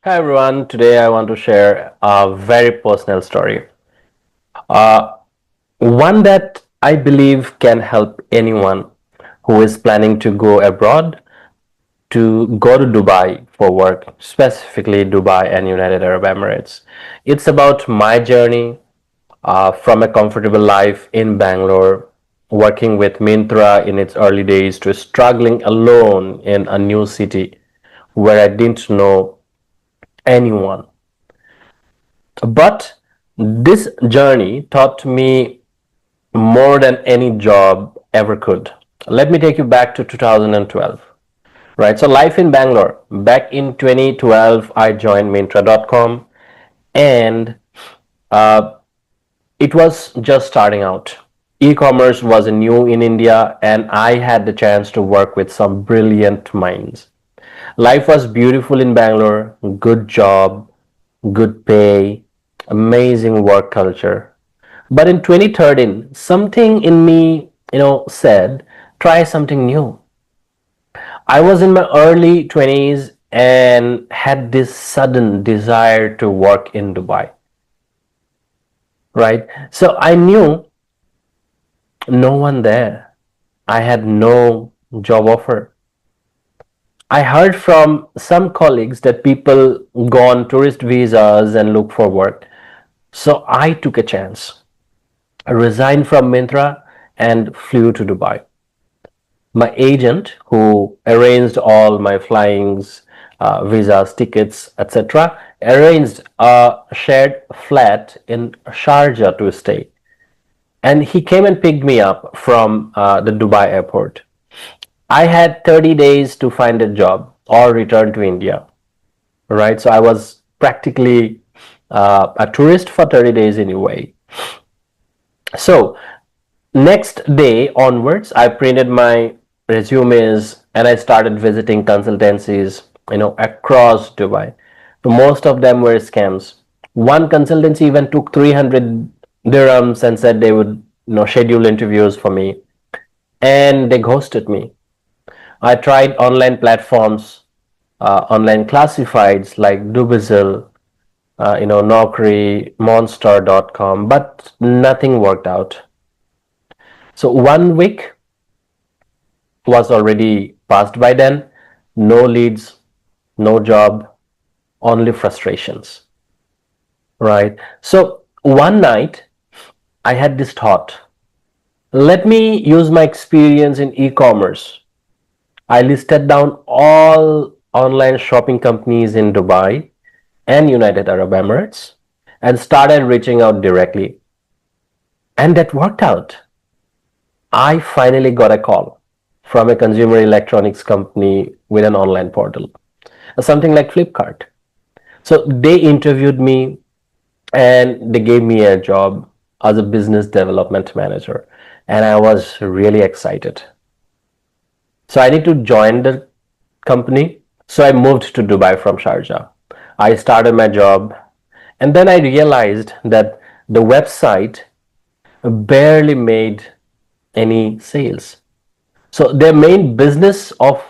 Hi everyone, today I want to share a very personal story. Uh, One that I believe can help anyone who is planning to go abroad to go to Dubai for work, specifically Dubai and United Arab Emirates. It's about my journey from a comfortable life in Bangalore, working with Myntra in its early days, to struggling alone in a new city where I didn't know anyone. But this journey taught me more than any job ever could. Let me take you back to 2012. Right, so life in Bangalore. Back in 2012, I joined Myntra.com, and uh, it was just starting out. E-commerce was new in India, and I had the chance to work with some brilliant minds. Life was beautiful in Bangalore, good job, good pay, amazing work culture. But in 2013, something in me, said, try something new. I was in my early 20s and had this sudden desire to work in Dubai, right? So I knew no one there. I had no job offer. I heard from some colleagues that people go on tourist visas and look for work. So I took a chance. I resigned from Myntra and flew to Dubai. My agent, who arranged all my flyings, visas, tickets, etc., arranged a shared flat in Sharjah to stay. And he came and picked me up from the Dubai airport. I had 30 days to find a job or return to India, right? So I was practically a tourist for 30 days anyway. So next day onwards, I printed my resumes and I started visiting consultancies, across Dubai. Most of them were scams. One consultancy even took 300 dirhams and said they would, schedule interviews for me, and they ghosted me. I tried online platforms, online classifieds like Dubizzle, Naukri, Monster.com, but nothing worked out. So 1 week was already passed by then. No leads, no job, only frustrations, right? So one night I had this thought, let me use my experience in e-commerce. I listed down all online shopping companies in Dubai and United Arab Emirates and started reaching out directly. And that worked out. I finally got a call from a consumer electronics company with an online portal, something like Flipkart. So they interviewed me and they gave me a job as a business development manager. And I was really excited. So I need to join the company. So I moved to Dubai from Sharjah. I started my job, and then I realized that the website barely made any sales. So their main business of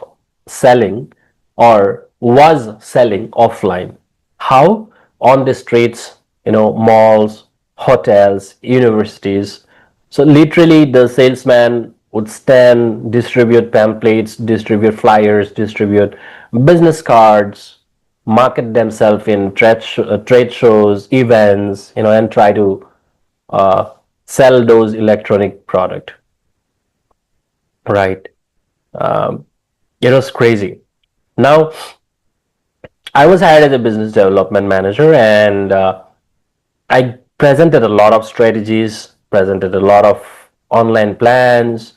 selling or was selling offline. How? On the streets, malls, hotels, universities. So literally the salesman would stand, distribute pamphlets, distribute flyers, distribute business cards, market themselves in trade shows, events, and try to uh, sell those electronic product, right? Um, it was crazy. Now, I was hired as a business development manager, and I presented a lot of strategies, presented a lot of online plans,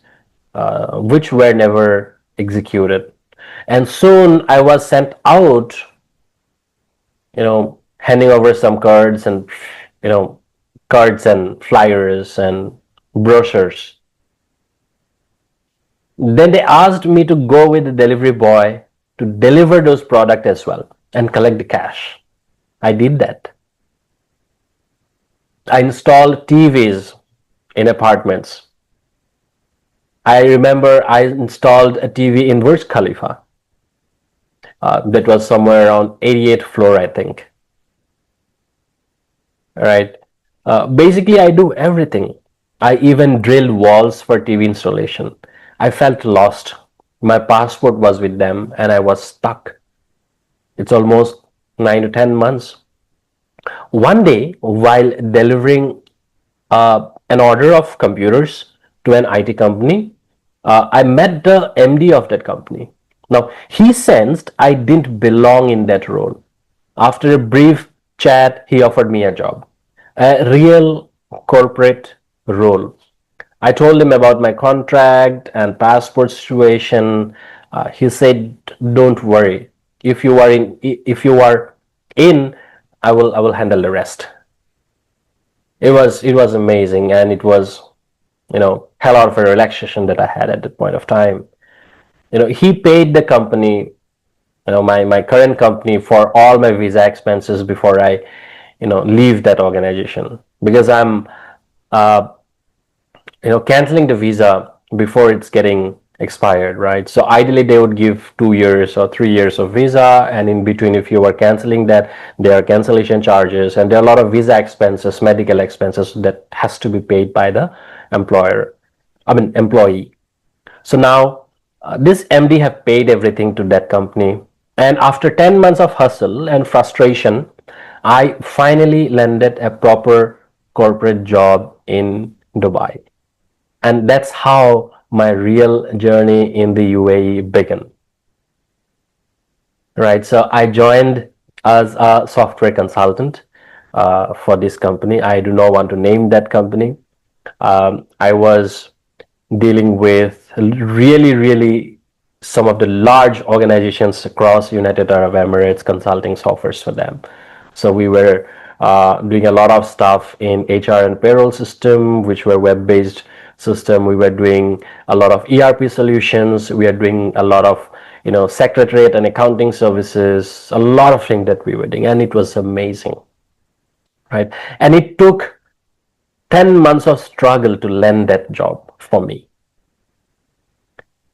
which were never executed. And soon I was sent out, handing over some cards and, you know, cards and flyers and brochures. Then they asked me to go with the delivery boy to deliver those products as well and collect the cash. I did that. I installed TVs in apartments. I remember I installed a TV in Burj Khalifa. That was somewhere around 88th floor, I think. Right. Basically, I do everything. I even drilled walls for TV installation. I felt lost. My passport was with them and I was stuck. It's almost 9 to 10 months. One day, while delivering an order of computers to an IT company, I met the MD of that company. Now, he sensed I didn't belong in that role. After a brief chat, he offered me a job, a real corporate role. I told him about my contract and passport situation. He said, "Don't worry. If you are in, I will handle the rest." It was amazing, and it was hell out of a relaxation that I had at that point of time. He paid the company, my current company, for all my visa expenses before I leave that organization, because I'm uh, canceling the visa before it's getting expired, right? So ideally they would give 2 years or 3 years of visa, and in between, if you are canceling that, there are cancellation charges, and there are a lot of visa expenses, medical expenses that has to be paid by the employer, I mean employee. So now this MD have paid everything to that company, and after 10 months of hustle and frustration, I finally landed a proper corporate job in Dubai. And that's how my real journey in the UAE began. Right. So I joined as a software consultant for this company. I do not want to name that company. I was dealing with really, really some of the large organizations across United Arab Emirates, consulting softwares for them. So we were doing a lot of stuff in HR and payroll system, which were web-based system. We were doing a lot of ERP solutions. We are doing a lot of secretariat and accounting services. A lot of things that we were doing, and it was amazing, right? And it took 10 months of struggle to land that job for me.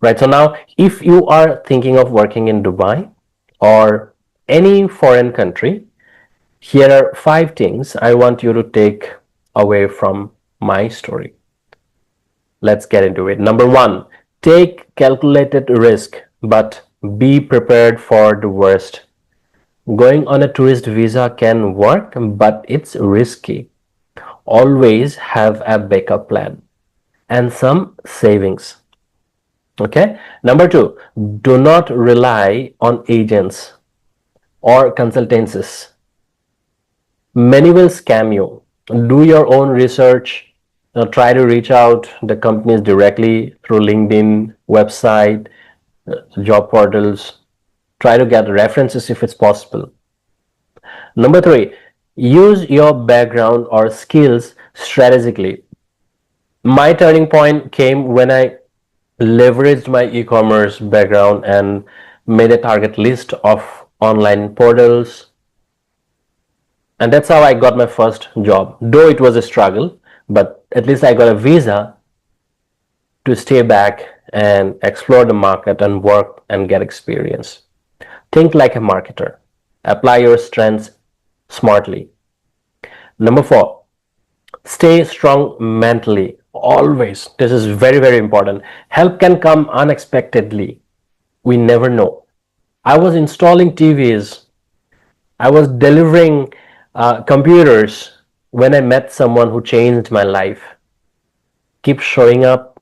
Right. So now, if you are thinking of working in Dubai or any foreign country, here are 5 things I want you to take away from my story. Let's get into it. Number one, take calculated risk, but be prepared for the worst. Going on a tourist visa can work, but it's risky. Always have a backup plan and some savings. Okay. Number two, do not rely on agents or consultancies. Many will scam you. Do your own research. Try to reach out the companies directly through LinkedIn, website, job portals. Try to get references if it's possible. Number three, use your background or skills strategically. My turning point came when I leveraged my e-commerce background and made a target list of online portals, and that's how I got my first job, though it was a struggle, but at least I got a visa to stay back and explore the market and work and get experience. Think like a marketer. Apply your strengths smartly. Number four, stay strong mentally. Always. This is very, very important. Help can come unexpectedly. We never know. I was installing TVs. I was delivering computers when I met someone who changed my life. Keep showing up,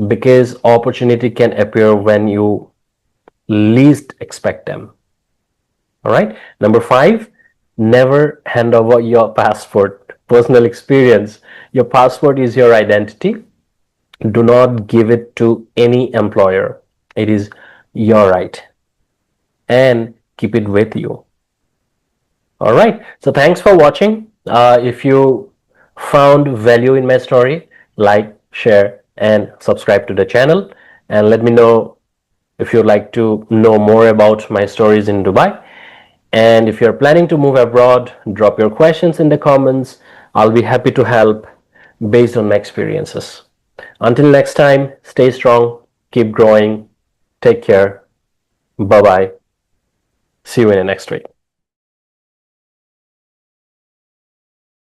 because opportunity can appear when you least expect them. All right. Number five, never hand over your passport. Personal experience. Your passport is your identity. Do not give it to any employer. It is your right, and keep it with you. All right. So thanks for watching. If you found value in my story, like, share, and subscribe to the channel. And let me know if you'd like to know more about my stories in Dubai. And if you're planning to move abroad, drop your questions in the comments. I'll be happy to help based on my experiences. Until next time, stay strong, keep growing, take care. Bye bye. See you in the next week.